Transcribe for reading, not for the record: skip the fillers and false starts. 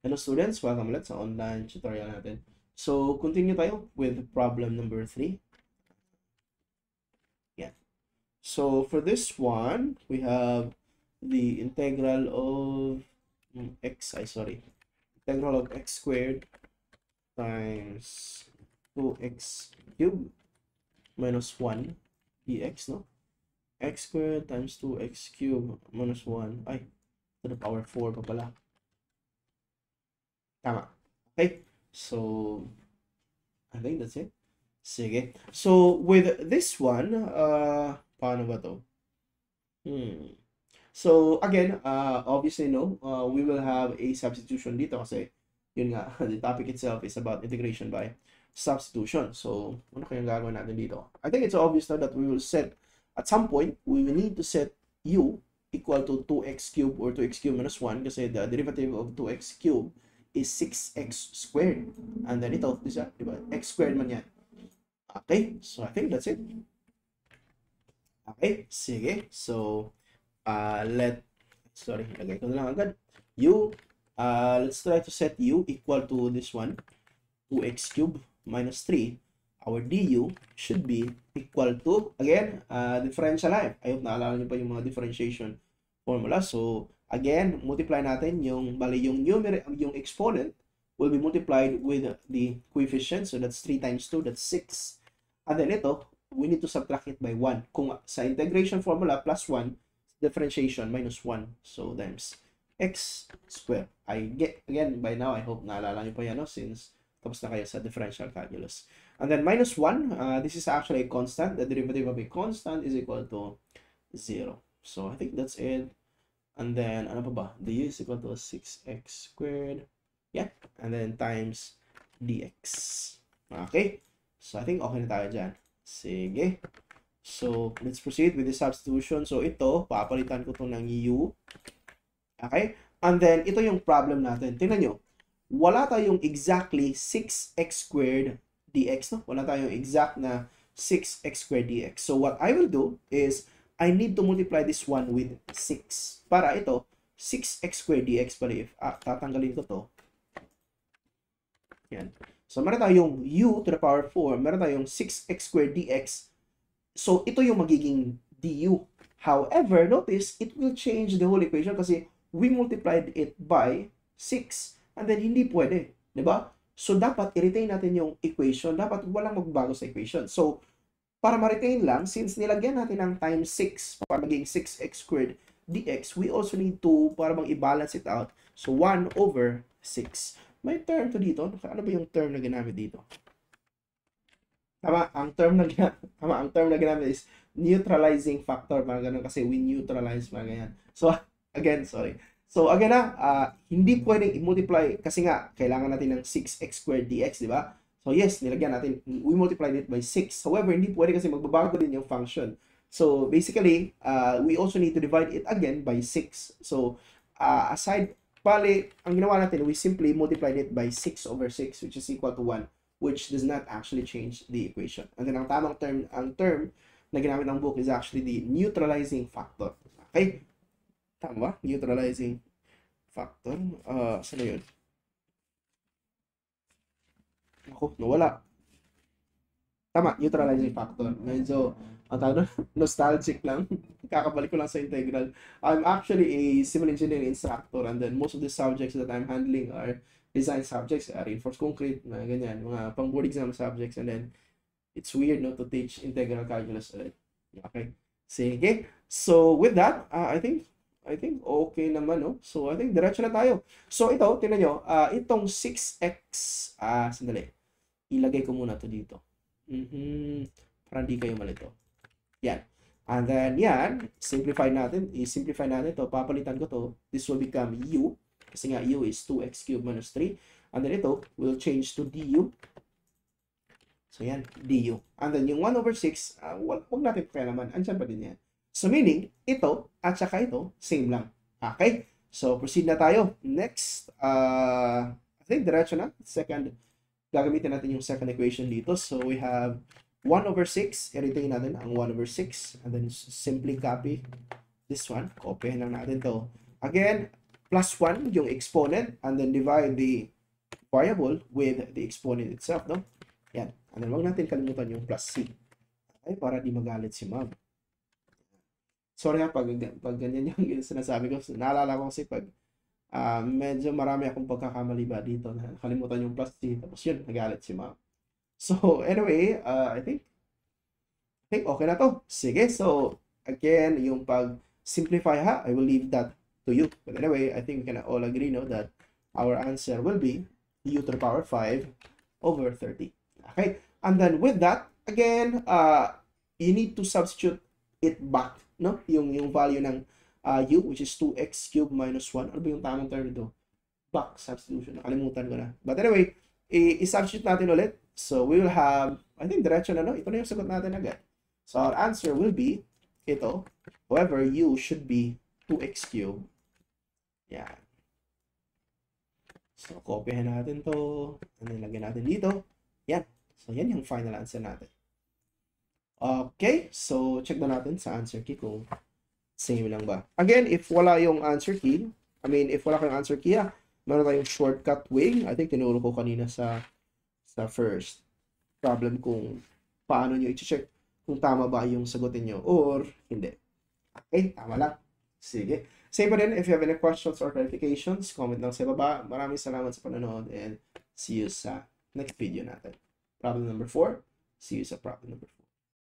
Hello students, welcome ulit sa online tutorial natin. So, continue tayo with problem number 3. Yeah. So, for this one, we have the integral of integral of x squared times 2x cubed minus 1 dx, no? X squared times 2x cubed minus 1, ay, to the power 4 pa pala. Tama. Okay, so I think that's it. Sige. So with this one, paano ba to? So again, obviously no, we will have a substitution dito kasi yun nga, the topic itself is about integration by substitution. So ano kayang gagawin natin dito? I think it's obvious now that we will set, at some point, we will need to set u equal to 2x cubed or 2x cubed minus 1 kasi the derivative of 2x cubed is 6x squared. And then ito, diba? X squared man yan. Okay, so I think that's it. Okay, sige. So, lagay ko na lang agad. Let's try to set u equal to this one, 2x cubed minus 3. Our du should be equal to, again, differential line. I hope naalala niyo pa yung mga differentiation formula. So, again, multiply natin yung exponent will be multiplied with the coefficient. So, that's 3 times 2, that's 6. And then ito, we need to subtract it by 1. Kung sa integration formula, plus 1, differentiation, minus 1. So, times x squared. Again, by now, I hope naalala niyo pa yan, no? Since tapos na kayo sa differential calculus. And then minus 1, this is actually a constant. The derivative of a constant is equal to 0. So, I think that's it. And then, ano pa ba? Du is equal to 6x squared. Yeah. And then times dx. Okay. So, I think okay na tayo dyan. Sige. So, let's proceed with the substitution. So, ito, papalitan ko ito ng u. Okay. And then, ito yung problem natin. Tingnan nyo. Wala tayong exactly 6x squared dx, no? Wala tayong exact na 6x squared dx. So, what I will do is, I need to multiply this one with 6. Para ito, 6x squared dx pala if tatanggalin ko to. Yan. So, meron tayong u to the power 4. Meron tayong 6x squared dx. So, ito yung magiging du. However, notice, it will change the whole equation kasi we multiplied it by 6. And then, hindi pwede. Diba? So, dapat i-retain natin yung equation. Dapat walang magbago sa equation. So, para ma-retain lang, since nilagyan natin ng times 6 para maging 6x squared dx, we also need to, para bang i-balance it out. So, 1 over 6. May term to dito. Ano ba yung term na ginamit dito? Tama, ang term na ginamit is neutralizing factor. Mga ganun kasi we neutralize mga ganyan. So, again, sorry. So, again hindi pwedeng i-multiply kasi nga, kailangan natin ng 6x squared dx, di ba? So, yes, nilagyan natin, we multiplied it by 6. However, hindi pwede kasi magbabago din yung function. So, basically, we also need to divide it again by 6. So, ang ginawa natin, we simply multiplied it by 6 over 6, which is equal to 1, which does not actually change the equation. And then, ang term na ginamit ng book is actually the neutralizing factor. Okay? Tama ba? Neutralizing factor. Saan na yun? Ako, nawala. Tama, neutralizing factor. Medyo, nostalgic lang. Kakabalik ko lang sa integral. I'm actually a civil engineering instructor and then most of the subjects that I'm handling are design subjects, reinforced concrete, mga ganyan, mga pang board exam subjects, and then it's weird no to teach integral calculus ulit. Okay. Sige. So, with that, I think okay naman, no? So, I think diretso na tayo. So, ito, tingnan nyo, itong 6x, sandali. Ilagay ko muna to dito. Para hindi kayo malito. Yan. And then, yan, i-simplify natin to, papalitan ko to, this will become u, kasi nga u is 2x cubed minus 3, and then ito will change to du. So, yan, du. And then, yung 1 over 6, wag natin kaya naman, andyan pa din yan. So, meaning, ito at saka ito, same lang. Okay? So, proceed na tayo. Next, I think diretso na. Gagamitin natin yung second equation dito. So, we have 1 over 6. I-retain natin ang 1 over 6. And then, simply copy this one. Copyhin lang natin to. Again, plus 1 yung exponent and then divide the variable with the exponent itself, no? Yan. And then, wag natin kalimutan yung plus c. Okay, para di magalit si ma'am. Sorry ha, pag ganyan yung sinasabi ko. Naalala ko kasi pag medyo marami akong pagkakamali ba dito na kalimutan yung plus c. Tapos yun, nagalit si ma'am. So, anyway, I think okay na to. Sige, so, again, yung pag-simplify ha, I will leave that to you. But anyway, I think we can all agree, no, that our answer will be u to the power 5 over 30. Okay, and then with that, again, you need to substitute it back, no? Yung value ng u, which is 2x cubed minus 1. Ano ba yung tamang term nito? Back substitution. Nakalimutan ko na. But anyway, i-substitute natin ulit. So, we will have, I think, diretso na, no? Ito na yung sagot natin agad. So, our answer will be ito. However, u should be 2x cubed. Yan. So, copyhan natin to. And then, lagyan natin dito. Yan. So, yan yung final answer natin. Okay. So, check na natin sa answer key kung same lang ba. Again, if wala yung answer key, if wala kayong answer key, meron tayong shortcut way. I think tinuro ko kanina sa first problem kung paano nyo i-check kung tama ba yung sagutin nyo or hindi. Okay, tama lang. Sige. Same pa rin, if you have any questions or clarifications, comment lang sa baba. Maraming salamat sa panonood and see you sa next video natin. Problem number 4. See you sa problem number 5.